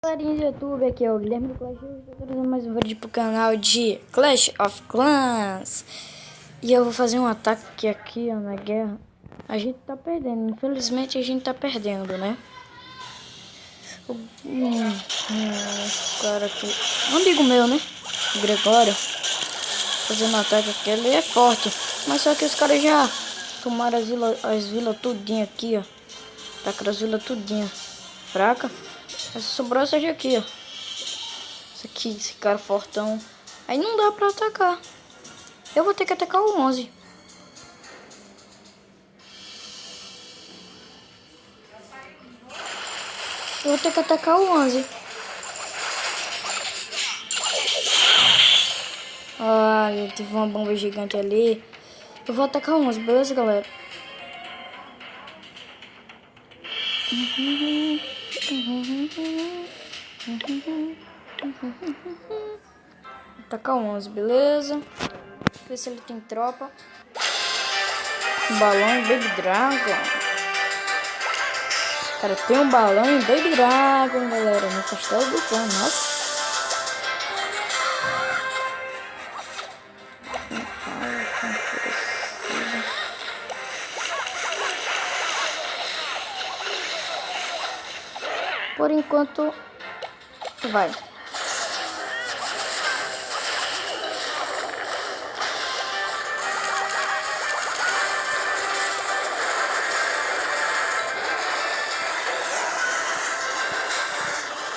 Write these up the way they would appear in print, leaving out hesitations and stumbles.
Galerinha do YouTube, aqui é o Guilherme do Clash, eu estou trazendo mais um vídeo pro canal de Clash of Clans. E eu vou fazer um ataque aqui, ó, na guerra. A gente tá perdendo, infelizmente a gente tá perdendo, né? Cara aqui, um amigo meu, né? O Gregório, fazendo um ataque aqui, ele é forte. Mas só que os caras já tomaram as vilas tudinho aqui, ó. Tacaram as vilas tudinho fraca. Mas sobrou essa aqui, ó. Esse cara fortão. Aí não dá pra atacar. Eu vou ter que atacar o 11. Eu vou ter que atacar o 11. Olha, teve uma bomba gigante ali. Eu vou atacar o 11, beleza, galera? Atacar o 11, beleza? Ver se ele tem tropa. Um balão e Baby Dragon. Cara, tem um balão e Baby Dragon, galera, no castelo do clã. Nossa. Por enquanto, vai.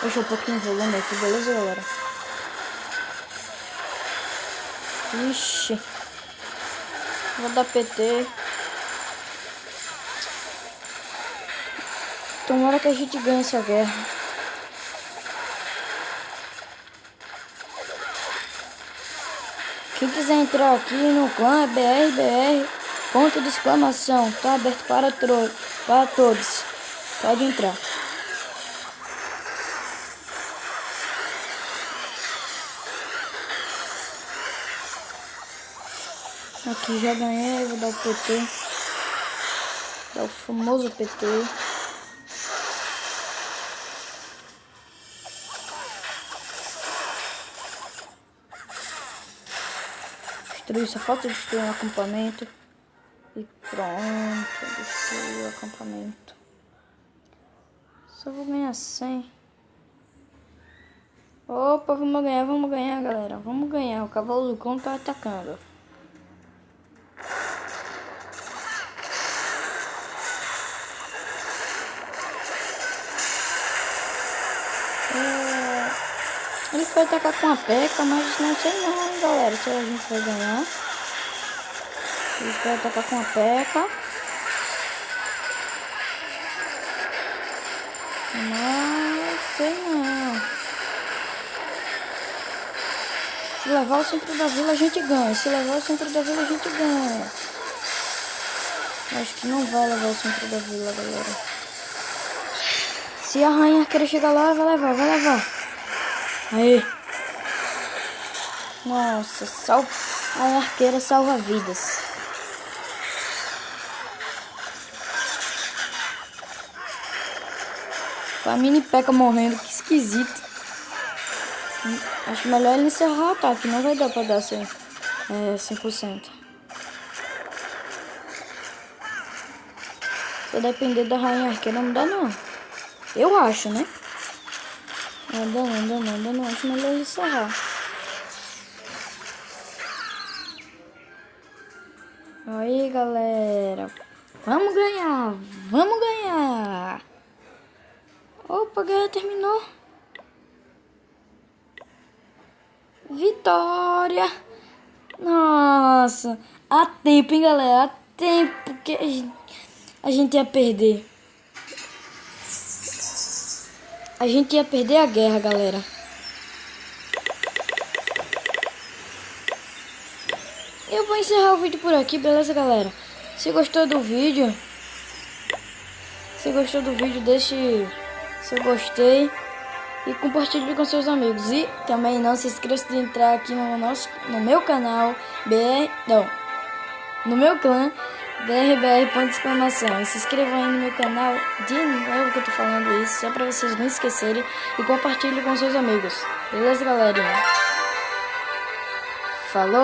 Deixa um pouquinho de volume aqui, beleza, galera? Ixi. Vou dar PT. Tomara que a gente ganhe essa guerra. Quem quiser entrar aqui no clã é BRBR, ponto de exclamação. Tá aberto para todos. Pode entrar. Aqui já ganhei, vou dar o PT. Dar o famoso PT. Destruir, só falta destruir um acampamento. E pronto, destruir o acampamento. Só vou ganhar 100. Opa, vamos ganhar, galera. Vamos ganhar, o cavalo do cão tá atacando. Ele foi atacar com a P.E.K.K.A, mas não sei não, hein, galera, se a gente vai ganhar. Ele foi atacar com a P.E.K.K.A. Mas sei não. Se levar o centro da vila a gente ganha. Se levar o centro da vila a gente ganha. Acho que não vai levar o centro da vila, galera. Se a rainha arqueira chegar lá, vai levar. Aí. Nossa, a arqueira salva vidas. A mini P.E.K.K.A morrendo, que esquisito. Acho melhor ele encerrar o ataque, não vai dar pra dar 100%. Se depender da rainha arqueira não dá não. Eu acho, né? Ainda não. Acho melhor ele encerrar. Aí, galera. Vamos ganhar. Opa, a guerra terminou. Vitória. Nossa. Há tempo, hein, galera? Há tempo que a gente ia perder. A gente ia perder a guerra, galera. Eu vou encerrar o vídeo por aqui, beleza, galera? Se gostou do vídeo, deixe seu gostei e compartilhe com seus amigos. E também não se esqueça de entrar aqui no meu canal no meu clã BRBR, ponto de exclamação. E se inscrevam aí no meu canal, de novo que eu tô falando isso, só pra vocês não esquecerem. E compartilhem com seus amigos. Beleza, galerinha? Falou!